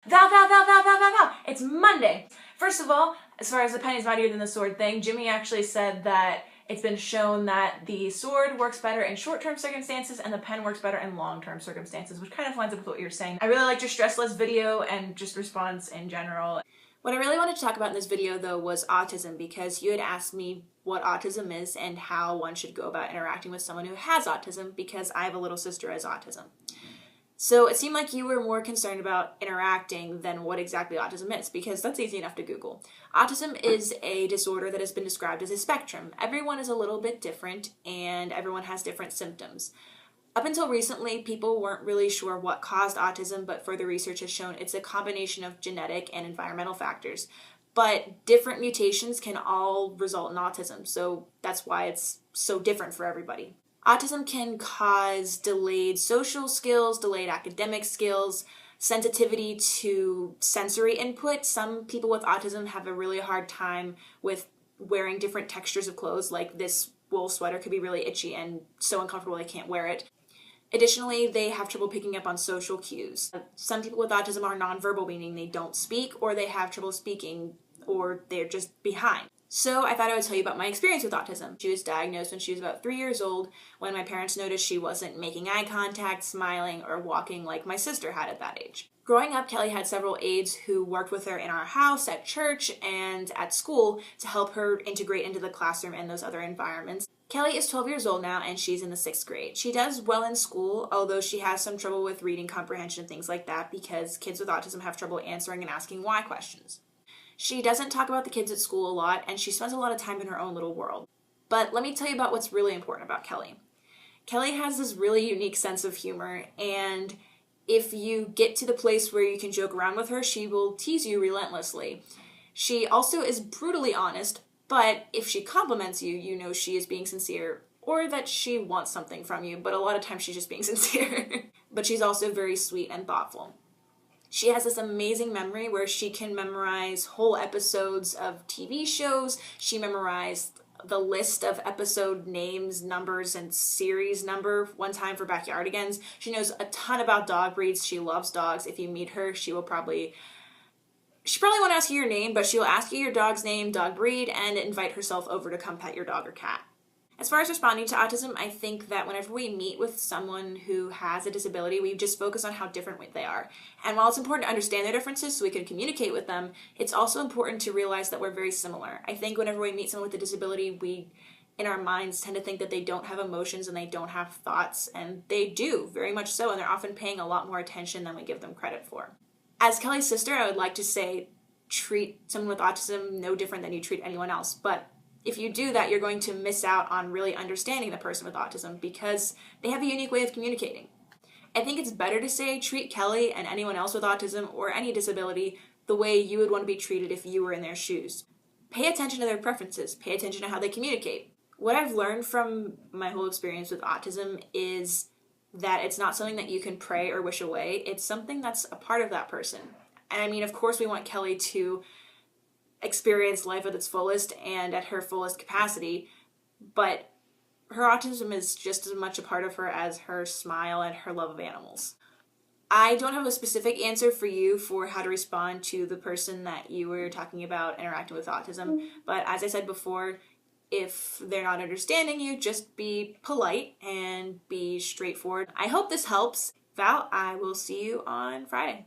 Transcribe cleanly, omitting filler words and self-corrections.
Val. It's Monday. First of all, as far as the penny's mightier than the sword thing, Jimmy actually said that it's been shown that the sword works better in short-term circumstances and the pen works better in long-term circumstances, which kind of lines up with what you're saying. I really liked your stressless video and just response in general. What I really wanted to talk about in this video, though, was autism, because you had asked me what autism is and how one should go about interacting with someone who has autism, because I have a little sister who has autism. So it seemed like you were more concerned about interacting than what exactly autism is, because that's easy enough to Google. Autism is a disorder that has been described as a spectrum. Everyone is a little bit different, and everyone has different symptoms. Up until recently, people weren't really sure what caused autism, but further research has shown it's a combination of genetic and environmental factors. But different mutations can all result in autism, so that's why it's so different for everybody. Autism can cause delayed social skills, delayed academic skills, sensitivity to sensory input. Some people with autism have a really hard time with wearing different textures of clothes, like this wool sweater could be really itchy and so uncomfortable they can't wear it. Additionally, they have trouble picking up on social cues. Some people with autism are nonverbal, meaning they don't speak, or they have trouble speaking, or they're just behind. So I thought I would tell you about my experience with autism. She was diagnosed when she was about 3 years old, when my parents noticed she wasn't making eye contact, smiling, or walking like my sister had at that age. Growing up, Kelly had several aides who worked with her in our house, at church, and at school to help her integrate into the classroom and those other environments. Kelly is 12 years old now, and she's in the 6th grade. She does well in school, although she has some trouble with reading comprehension and things like that, because kids with autism have trouble answering and asking why questions. She doesn't talk about the kids at school a lot, and she spends a lot of time in her own little world. But let me tell you about what's really important about Kelly. Kelly has this really unique sense of humor, and if you get to the place where you can joke around with her, she will tease you relentlessly. She also is brutally honest, but if she compliments you, you know she is being sincere, or that she wants something from you, but a lot of times she's just being sincere. But she's also very sweet and thoughtful. She has this amazing memory where she can memorize whole episodes of TV shows. She memorized the list of episode names, numbers, and series number one time for Backyardigans. She knows a ton about dog breeds. She loves dogs. If you meet her, she probably won't ask you your name, but she will ask you your dog's name, dog breed, and invite herself over to come pet your dog or cat. As far as responding to autism, I think that whenever we meet with someone who has a disability, we just focus on how different they are. And while it's important to understand their differences so we can communicate with them, it's also important to realize that we're very similar. I think whenever we meet someone with a disability, we, in our minds, tend to think that they don't have emotions and they don't have thoughts, and they do, very much so, and they're often paying a lot more attention than we give them credit for. As Kelly's sister, I would like to say, treat someone with autism no different than you treat anyone else, but if you do that, you're going to miss out on really understanding the person with autism because they have a unique way of communicating. I think it's better to say treat Kelly and anyone else with autism or any disability the way you would want to be treated if you were in their shoes. Pay attention to their preferences. Pay attention to how they communicate. What I've learned from my whole experience with autism is that it's not something that you can pray or wish away. It's something that's a part of that person. And I mean, of course, we want Kelly to experience life at its fullest and at her fullest capacity, but her autism is just as much a part of her as her smile and her love of animals. I don't have a specific answer for you for how to respond to the person that you were talking about interacting with autism, but as I said before, if they're not understanding you, just be polite and be straightforward. I hope this helps. Val, I will see you on Friday.